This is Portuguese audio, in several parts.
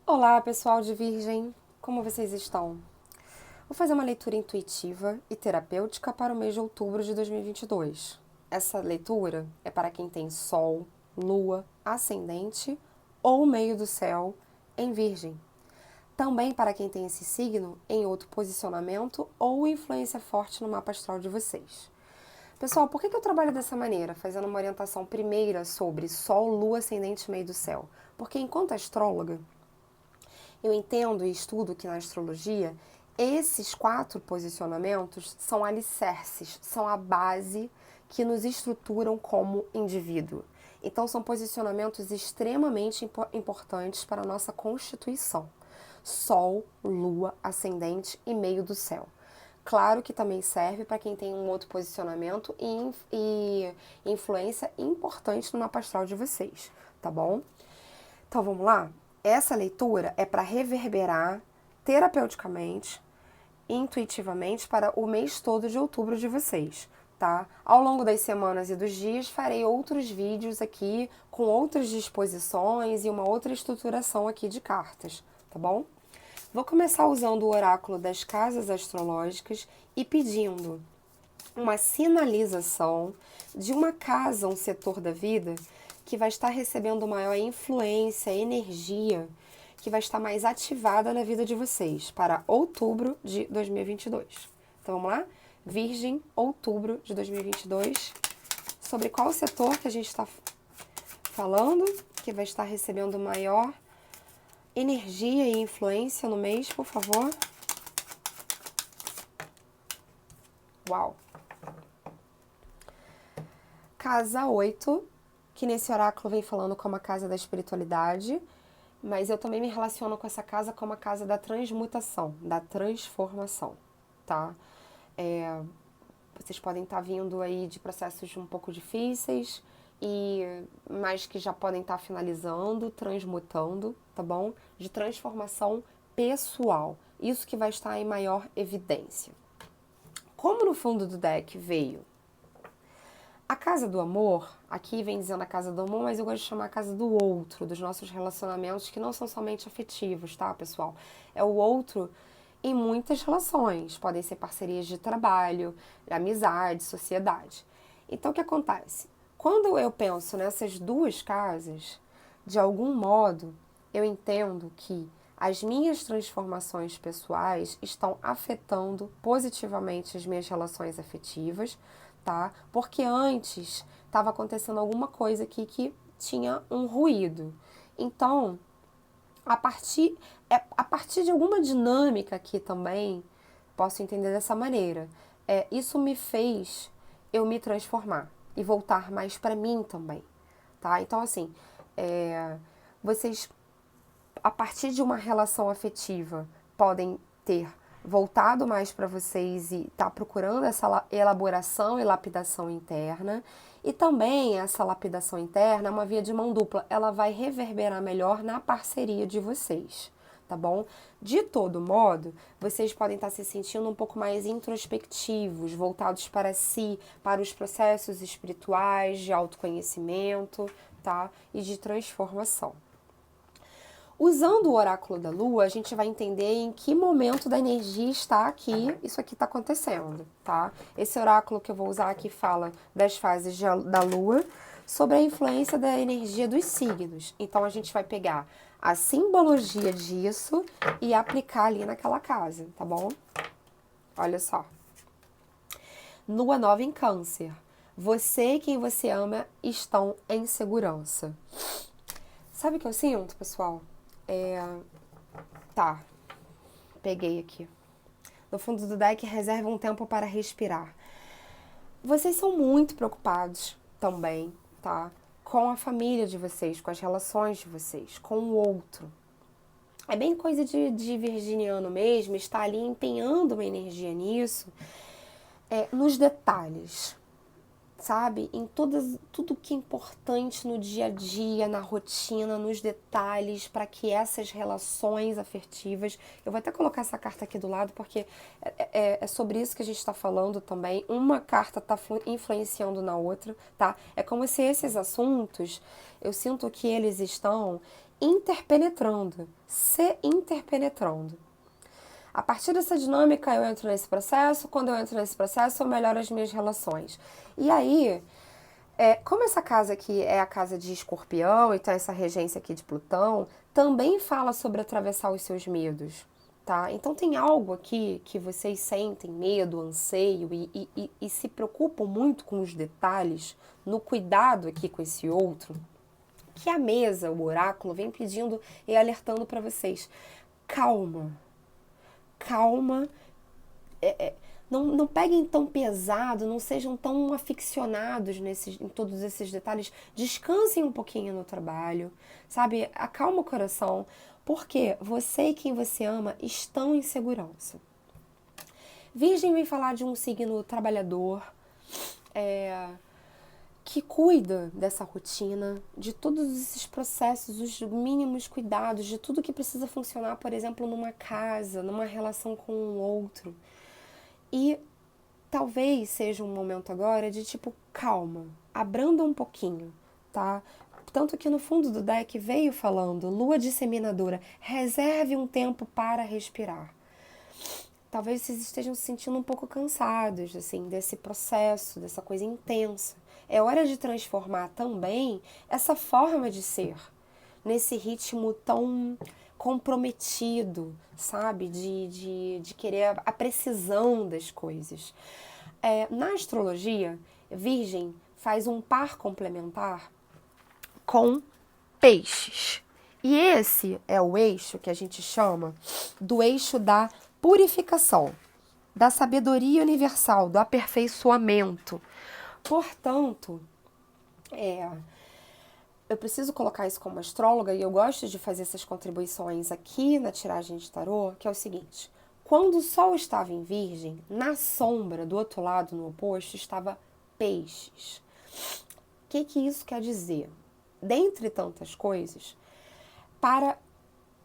Olá, pessoal de Virgem, como vocês estão? Vou fazer uma leitura intuitiva e terapêutica para o mês de outubro de 2022. Essa leitura é para quem tem Sol, Lua, Ascendente ou meio do céu em Virgem. Também para quem tem esse signo em outro posicionamento ou influência forte no mapa astral de vocês. Pessoal, por que eu trabalho dessa maneira, fazendo uma orientação primeira sobre Sol, Lua, Ascendente e meio do céu? Porque enquanto astróloga, eu entendo e estudo que na astrologia, esses 4 posicionamentos são alicerces, são a base que nos estruturam como indivíduo. Então, são posicionamentos extremamente importantes para a nossa constituição. Sol, Lua, Ascendente e meio do céu. Claro que também serve para quem tem um outro posicionamento e influência importante no mapa astral de vocês, tá bom? Então vamos lá? Essa leitura é para reverberar terapeuticamente, intuitivamente para o mês todo de outubro de vocês, tá? Ao longo das semanas e dos dias farei outros vídeos aqui com outras disposições e uma outra estruturação aqui de cartas, tá bom? Vou começar usando o oráculo das casas astrológicas e pedindo uma sinalização de uma casa, um setor da vida que vai estar recebendo maior influência, energia, que vai estar mais ativada na vida de vocês para outubro de 2022. Então vamos lá? Virgem, outubro de 2022. Sobre qual setor que a gente está falando, que vai estar recebendo maior energia e influência no mês, por favor. Uau! Casa 8, que nesse oráculo vem falando como a casa da espiritualidade, mas eu também me relaciono com essa casa como a casa da transmutação, da transformação, tá? Vocês podem estar vindo aí de processos um pouco difíceis, mas que já podem estar finalizando, transmutando, tá bom? De transformação pessoal. Isso que vai estar em maior evidência. Como no fundo do deck veio a casa do amor, aqui vem dizendo a casa do amor, mas eu gosto de chamar a casa do outro, dos nossos relacionamentos que não são somente afetivos, tá, pessoal? É o outro em muitas relações, podem ser parcerias de trabalho, amizade, sociedade. Então, o que acontece? Quando eu penso nessas duas casas, de algum modo, eu entendo que as minhas transformações pessoais estão afetando positivamente as minhas relações afetivas, tá? Porque antes estava acontecendo alguma coisa aqui que tinha um ruído. Então, a partir de alguma dinâmica aqui também, posso entender dessa maneira. Isso me fez eu me transformar e voltar mais para mim também, tá? Então, assim, vocês, a partir de uma relação afetiva, podem ter voltado mais para vocês e tá procurando essa elaboração e lapidação interna. E também essa lapidação interna é uma via de mão dupla, ela vai reverberar melhor na parceria de vocês, tá bom? De todo modo, vocês podem estar se sentindo um pouco mais introspectivos, voltados para si, para os processos espirituais, de autoconhecimento, tá? E de transformação. Usando o oráculo da Lua, a gente vai entender em que momento da energia está aqui, isso aqui está acontecendo, tá? Esse oráculo que eu vou usar aqui fala das fases da Lua, sobre a influência da energia dos signos. Então, a gente vai pegar a simbologia disso e aplicar ali naquela casa, tá bom? Olha só. Lua nova em Câncer. Você e quem você ama estão em segurança. Sabe o que eu sinto, pessoal? Tá, peguei aqui. No fundo do deck, reserva um tempo para respirar. Vocês são muito preocupados também, tá? Com a família de vocês, com as relações de vocês, com o outro. É bem coisa de virginiano mesmo, estar ali empenhando uma energia nisso, nos detalhes, sabe? Em tudo que é importante no dia a dia, na rotina, nos detalhes, para que essas relações afetivas. Eu vou até colocar essa carta aqui do lado, porque é sobre isso que a gente está falando também. Uma carta está influenciando na outra, tá? É como se esses assuntos, eu sinto que eles estão interpenetrando, se interpenetrando. A partir dessa dinâmica eu entro nesse processo, quando eu entro nesse processo eu melhoro as minhas relações. E aí, como essa casa aqui é a casa de Escorpião, então essa regência aqui de Plutão, também fala sobre atravessar os seus medos, tá? Então tem algo aqui que vocês sentem medo, anseio e se preocupam muito com os detalhes, no cuidado aqui com esse outro, que a mesa, o oráculo, vem pedindo e alertando para vocês. Calma, calma, não peguem tão pesado, não sejam tão aficionados em todos esses detalhes. Descansem um pouquinho no trabalho, sabe? Acalma o coração, porque você e quem você ama estão em segurança. Virgem vem falar de um signo trabalhador, que cuida dessa rotina, de todos esses processos, os mínimos cuidados, de tudo que precisa funcionar, por exemplo, numa casa, numa relação com o outro. E talvez seja um momento agora de tipo, calma, abranda um pouquinho, tá? Tanto que no fundo do deck veio falando, lua disseminadora, reserve um tempo para respirar. Talvez vocês estejam se sentindo um pouco cansados, assim, desse processo, dessa coisa intensa. É hora de transformar também essa forma de ser, nesse ritmo tão comprometido, sabe? De querer a precisão das coisas. Na astrologia, Virgem faz um par complementar com Peixes. E esse é o eixo que a gente chama do eixo da purificação, da sabedoria universal, do aperfeiçoamento. Portanto, eu preciso colocar isso como astróloga e eu gosto de fazer essas contribuições aqui na tiragem de tarô, que é o seguinte: quando o Sol estava em Virgem, na sombra, do outro lado, no oposto, estava Peixes. O que isso quer dizer? Dentre tantas coisas, para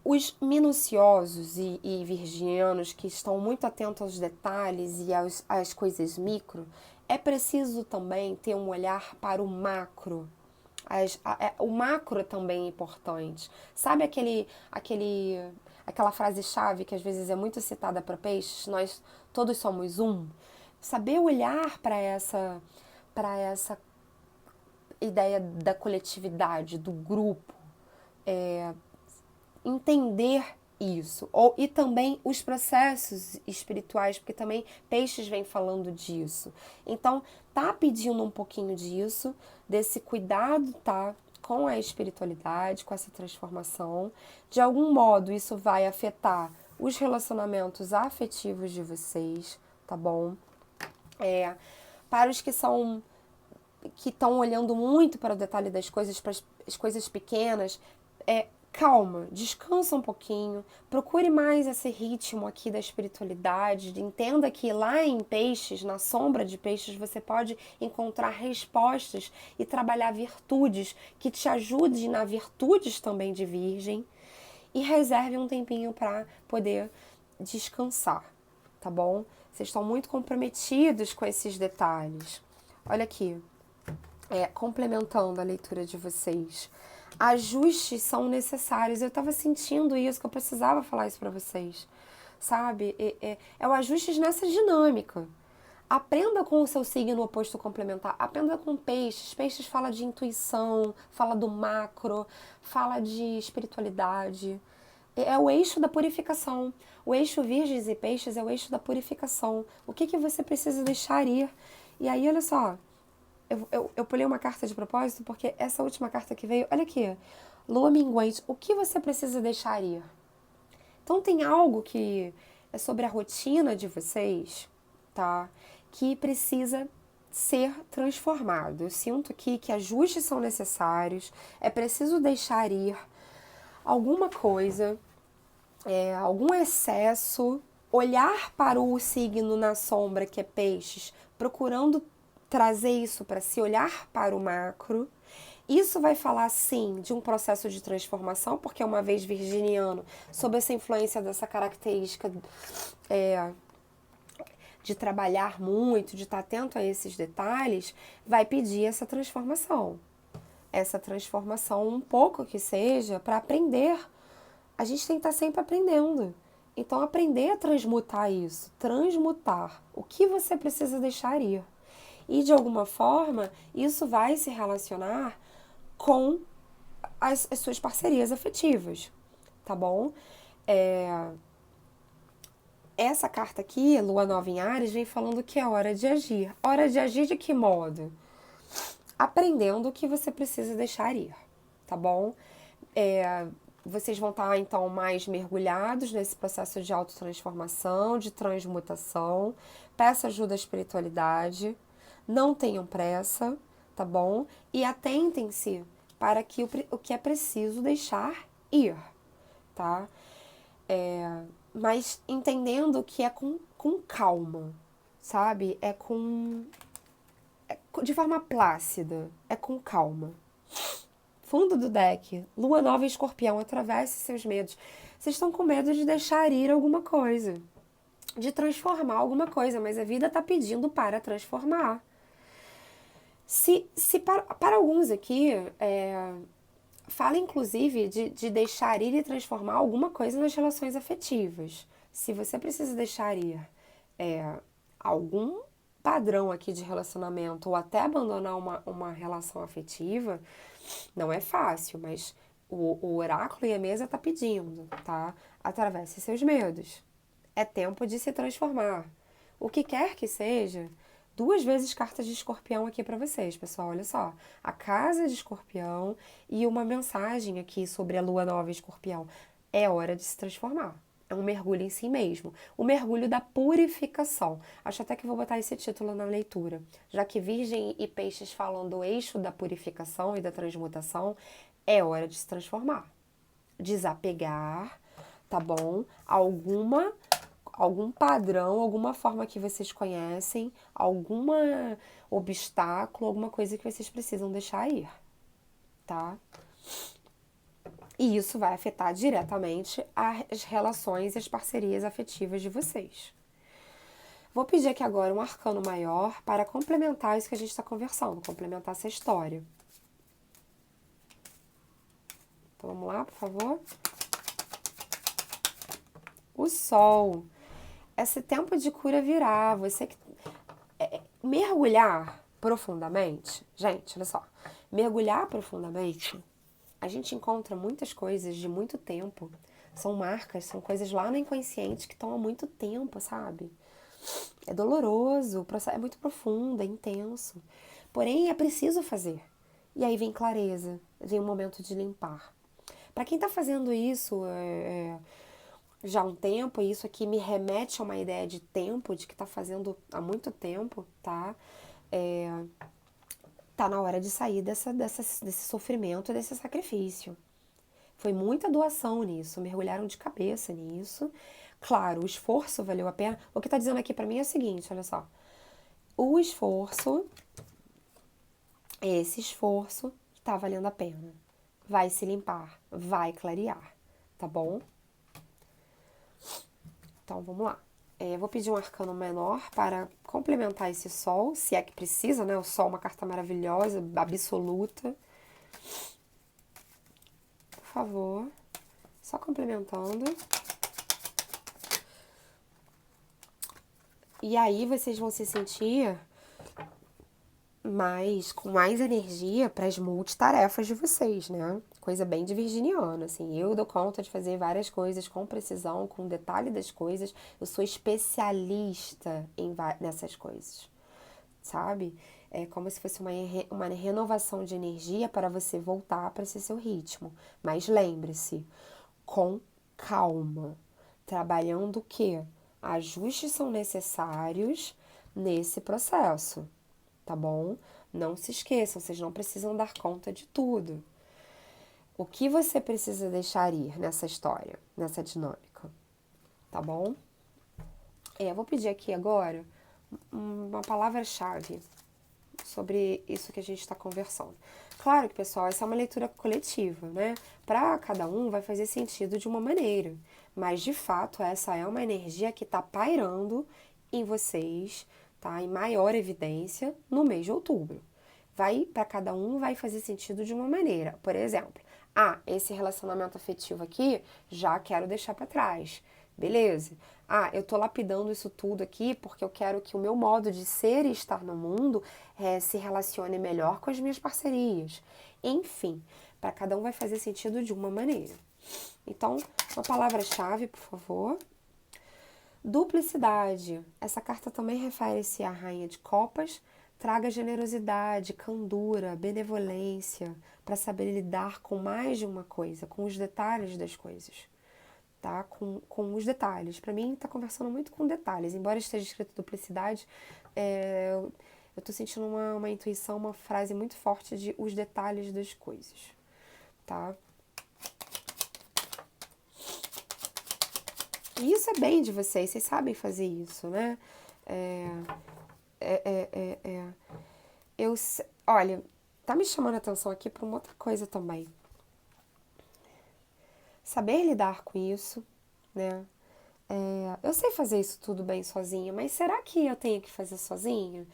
os minuciosos e virginianos que estão muito atentos aos detalhes e às coisas micro, é preciso também ter um olhar para o macro. O macro também é importante. Sabe aquela frase-chave que às vezes é muito citada para peixes? Nós todos somos um. Saber olhar para essa ideia da coletividade, do grupo, entender isso. E também os processos espirituais, porque também Peixes vem falando disso. Então, tá pedindo um pouquinho disso, desse cuidado, tá? Com a espiritualidade, com essa transformação. De algum modo, isso vai afetar os relacionamentos afetivos de vocês, tá bom? Para os que estão olhando muito para o detalhe das coisas, para as coisas pequenas, calma, descansa um pouquinho, procure mais esse ritmo aqui da espiritualidade, entenda que lá em Peixes, na sombra de Peixes, você pode encontrar respostas e trabalhar virtudes que te ajudem na virtudes também de Virgem, e reserve um tempinho para poder descansar, tá bom? Vocês estão muito comprometidos com esses detalhes. Olha aqui, complementando a leitura de vocês. Ajustes são necessários. Eu estava sentindo isso, que eu precisava falar isso para vocês, sabe? É o ajustes nessa dinâmica. Aprenda com o seu signo oposto complementar. Aprenda com Peixes. Peixes fala de intuição, fala do macro, fala de espiritualidade. É o eixo da purificação. O eixo Virgens e Peixes é o eixo da purificação. O que você precisa deixar ir? E aí, olha só, eu pulei uma carta de propósito porque essa última carta que veio, olha aqui, Lua minguante, o que você precisa deixar ir? Então tem algo que é sobre a rotina de vocês, tá? Que precisa ser transformado. Eu sinto aqui que ajustes são necessários, é preciso deixar ir alguma coisa, algum excesso, olhar para o signo na sombra que é Peixes, procurando trazer isso para se olhar para o macro. Isso vai falar, sim, de um processo de transformação, porque uma vez virginiano, sob essa influência dessa característica de trabalhar muito, de estar atento a esses detalhes, vai pedir essa transformação, essa transformação, um pouco que seja, para aprender. A gente tem que estar sempre aprendendo. Então, aprender a transmutar isso, transmutar o que você precisa deixar ir. E, de alguma forma, isso vai se relacionar com as suas parcerias afetivas, tá bom? Essa carta aqui, Lua Nova em Áries, vem falando que é hora de agir. Hora de agir de que modo? Aprendendo o que você precisa deixar ir, tá bom? Vocês vão estar, então, mais mergulhados nesse processo de autotransformação, de transmutação. Peça ajuda à espiritualidade. Não tenham pressa, tá bom? E atentem-se para que o que é preciso deixar ir, tá? Mas entendendo que é com calma, sabe? De forma plácida, é com calma. Fundo do deck, Lua Nova em Escorpião, atravesse seus medos. Vocês estão com medo de deixar ir alguma coisa, de transformar alguma coisa, mas a vida está pedindo para transformar. Se para alguns aqui, fala inclusive de deixar ir e transformar alguma coisa nas relações afetivas. Se você precisa deixar ir algum padrão aqui de relacionamento ou até abandonar uma relação afetiva, não é fácil, mas o oráculo e a mesa tá pedindo, tá? Atravesse seus medos. É tempo de se transformar. O que quer que seja, 2 vezes cartas de escorpião aqui para vocês, pessoal. Olha só. A casa de escorpião e uma mensagem aqui sobre a lua nova em escorpião. É hora de se transformar. É um mergulho em si mesmo. O mergulho da purificação. Acho até que vou botar esse título na leitura. Já que Virgem e Peixes falam do eixo da purificação e da transmutação, é hora de se transformar. Desapegar, tá bom? Algum padrão, alguma forma que vocês conhecem, algum obstáculo, alguma coisa que vocês precisam deixar ir, tá? E isso vai afetar diretamente as relações e as parcerias afetivas de vocês. Vou pedir aqui agora um arcano maior para complementar isso que a gente está conversando, complementar essa história. Então vamos lá, por favor. O Sol. Esse tempo de cura virá. Você que mergulhar profundamente, gente, olha só. Mergulhar profundamente, a gente encontra muitas coisas de muito tempo. São marcas, são coisas lá no inconsciente que estão há muito tempo, sabe? É doloroso, o processo é muito profundo, é intenso. Porém, é preciso fazer. E aí vem clareza, vem um momento de limpar. Para quem está fazendo isso já há um tempo, e isso aqui me remete a uma ideia de tempo, de que está fazendo há muito tempo, tá? Tá na hora de sair desse sofrimento, desse sacrifício. Foi muita doação nisso, mergulharam de cabeça nisso. Claro, o esforço valeu a pena. O que tá dizendo aqui pra mim é o seguinte, olha só. O esforço, esse esforço tá valendo a pena. Vai se limpar, vai clarear, tá bom? Então, vamos lá. Vou pedir um arcano menor para complementar esse sol, se é que precisa, né? O sol é uma carta maravilhosa, absoluta. Por favor, só complementando. E aí vocês vão se sentir com mais energia para as multitarefas de vocês, né? Coisa bem de virginiana, assim. Eu dou conta de fazer várias coisas com precisão, com detalhe das coisas. Eu sou especialista nessas coisas, sabe? É como se fosse uma renovação de energia para você voltar para esse seu ritmo. Mas lembre-se, com calma, trabalhando o quê? Ajustes são necessários nesse processo, tá bom? Não se esqueçam, vocês não precisam dar conta de tudo. O que você precisa deixar ir nessa história, nessa dinâmica, tá bom? Eu vou pedir aqui agora uma palavra-chave sobre isso que a gente está conversando. Claro que, pessoal, essa é uma leitura coletiva, né? Para cada um vai fazer sentido de uma maneira, mas de fato essa é uma energia que está pairando em vocês, tá? Em maior evidência no mês de outubro. Para cada um vai fazer sentido de uma maneira. Por exemplo, esse relacionamento afetivo aqui já quero deixar para trás. Beleza. Eu tô lapidando isso tudo aqui porque eu quero que o meu modo de ser e estar no mundo se relacione melhor com as minhas parcerias. Enfim, para cada um vai fazer sentido de uma maneira. Então, uma palavra-chave, por favor. Duplicidade. Essa carta também refere-se à Rainha de Copas. Traga generosidade, candura, benevolência, para saber lidar com mais de uma coisa, com os detalhes das coisas. Tá? Com os detalhes. Para mim, tá conversando muito com detalhes. Embora esteja escrito duplicidade, eu tô sentindo uma intuição, uma frase muito forte de os detalhes das coisas. Tá? E isso é bem de vocês sabem fazer isso, né? Olha, tá me chamando a atenção aqui para uma outra coisa também. Saber lidar com isso, né? Eu sei fazer isso tudo bem sozinha, mas será que eu tenho que fazer sozinha?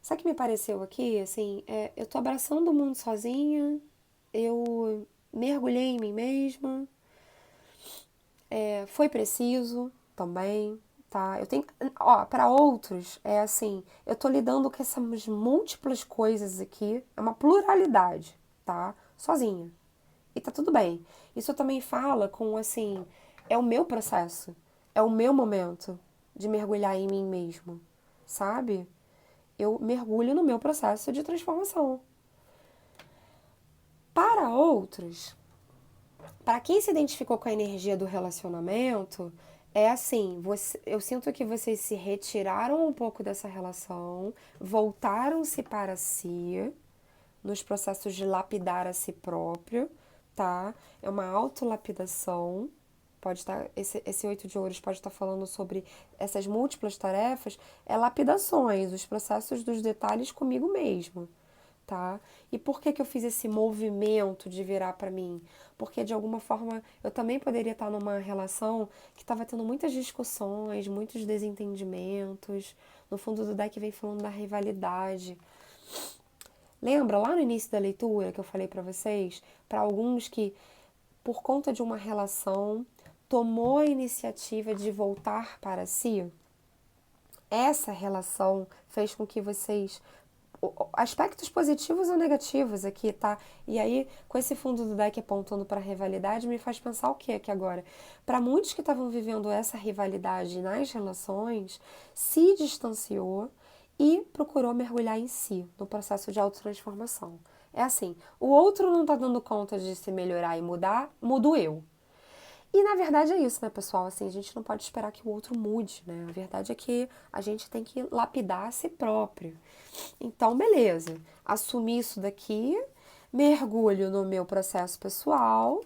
Sabe o que me pareceu aqui? Assim, eu tô abraçando o mundo sozinha, eu mergulhei em mim mesma, foi preciso também, tá? Eu tenho, para outros, é assim, eu tô lidando com essas múltiplas coisas aqui, é uma pluralidade, tá? Sozinha. E tá tudo bem. Isso também fala com, assim, é o meu processo, é o meu momento de mergulhar em mim mesmo, sabe? Eu mergulho no meu processo de transformação. Para outros, para quem se identificou com a energia do relacionamento, é assim, eu sinto que vocês se retiraram um pouco dessa relação, voltaram-se para si, nos processos de lapidar a si próprio, tá? É uma autolapidação. Pode estar, esse 8 de ouros pode estar falando sobre essas múltiplas tarefas, lapidações, os processos dos detalhes comigo mesmo, tá? E por que eu fiz esse movimento de virar para mim? Porque de alguma forma eu também poderia estar numa relação que estava tendo muitas discussões, muitos desentendimentos. No fundo do deck vem falando da rivalidade. Lembra lá no início da leitura que eu falei para vocês? Para alguns que, por conta de uma relação, tomou a iniciativa de voltar para si? Essa relação fez com que vocês aspectos positivos ou negativos aqui, tá? E aí, com esse fundo do deck apontando para a rivalidade, me faz pensar o que aqui agora? Para muitos que estavam vivendo essa rivalidade nas relações, se distanciou e procurou mergulhar em si, no processo de autotransformação. É assim, o outro não tá dando conta de se melhorar e mudar, mudo eu. E na verdade é isso, né, pessoal? Assim, a gente não pode esperar que o outro mude, né? A verdade é que a gente tem que lapidar a si próprio. Então, beleza. Assumi isso daqui, mergulho no meu processo pessoal,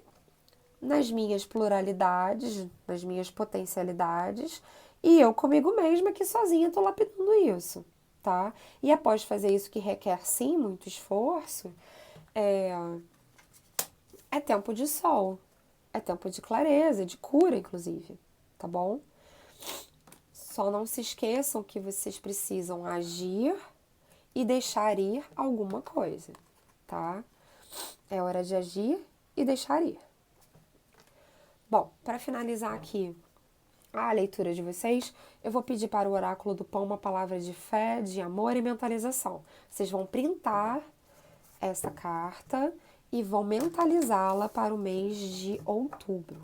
nas minhas pluralidades, nas minhas potencialidades, e eu comigo mesma que sozinha tô lapidando isso, tá? E após fazer isso que requer sim muito esforço, é tempo de sol, é tempo de clareza, de cura, inclusive, tá bom? Só não se esqueçam que vocês precisam agir e deixar ir alguma coisa, tá? É hora de agir e deixar ir. Bom, para finalizar aqui a leitura de vocês, eu vou pedir para o oráculo do pão uma palavra de fé, de amor e mentalização. Vocês vão printar essa carta e vão mentalizá-la para o mês de outubro.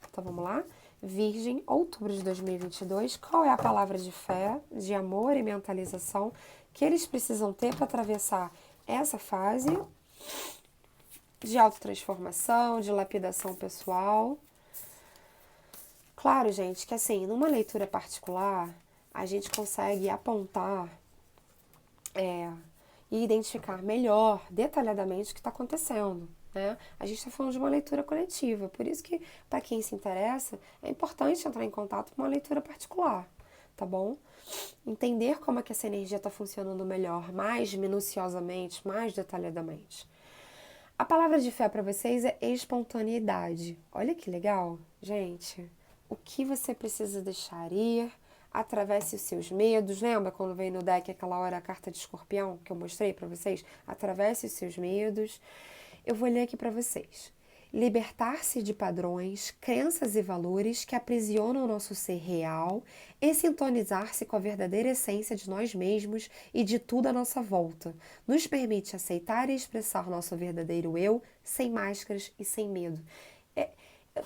Então vamos lá? Virgem, outubro de 2022. Qual é a palavra de fé, de amor e mentalização que eles precisam ter para atravessar essa fase de autotransformação, de lapidação pessoal? Claro, gente, que assim, numa leitura particular, a gente consegue apontar e identificar melhor, detalhadamente, o que está acontecendo. Né? A gente está falando de uma leitura coletiva, por isso que, para quem se interessa, é importante entrar em contato com uma leitura particular, tá bom? Entender como é que essa energia está funcionando melhor, mais minuciosamente, mais detalhadamente. A palavra de fé para vocês é espontaneidade. Olha que legal, gente. O que você precisa deixar ir, atravesse os seus medos. Lembra quando veio no deck aquela hora a carta de Escorpião que eu mostrei para vocês? Atravesse os seus medos. Eu vou ler aqui para vocês. Libertar-se de padrões, crenças e valores que aprisionam o nosso ser real e sintonizar-se com a verdadeira essência de nós mesmos e de tudo à nossa volta. Nos permite aceitar e expressar nosso verdadeiro eu sem máscaras e sem medo.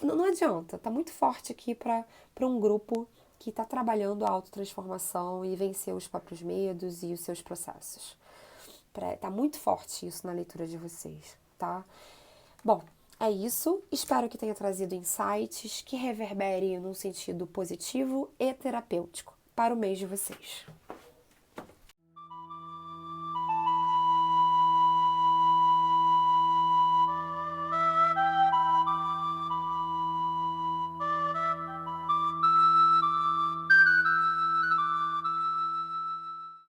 Não adianta, tá muito forte aqui para um grupo que está trabalhando a autotransformação e vencer os próprios medos e os seus processos. Tá muito forte isso na leitura de vocês, tá? Bom, é isso. Espero que tenha trazido insights que reverberem num sentido positivo e terapêutico para o mês de vocês.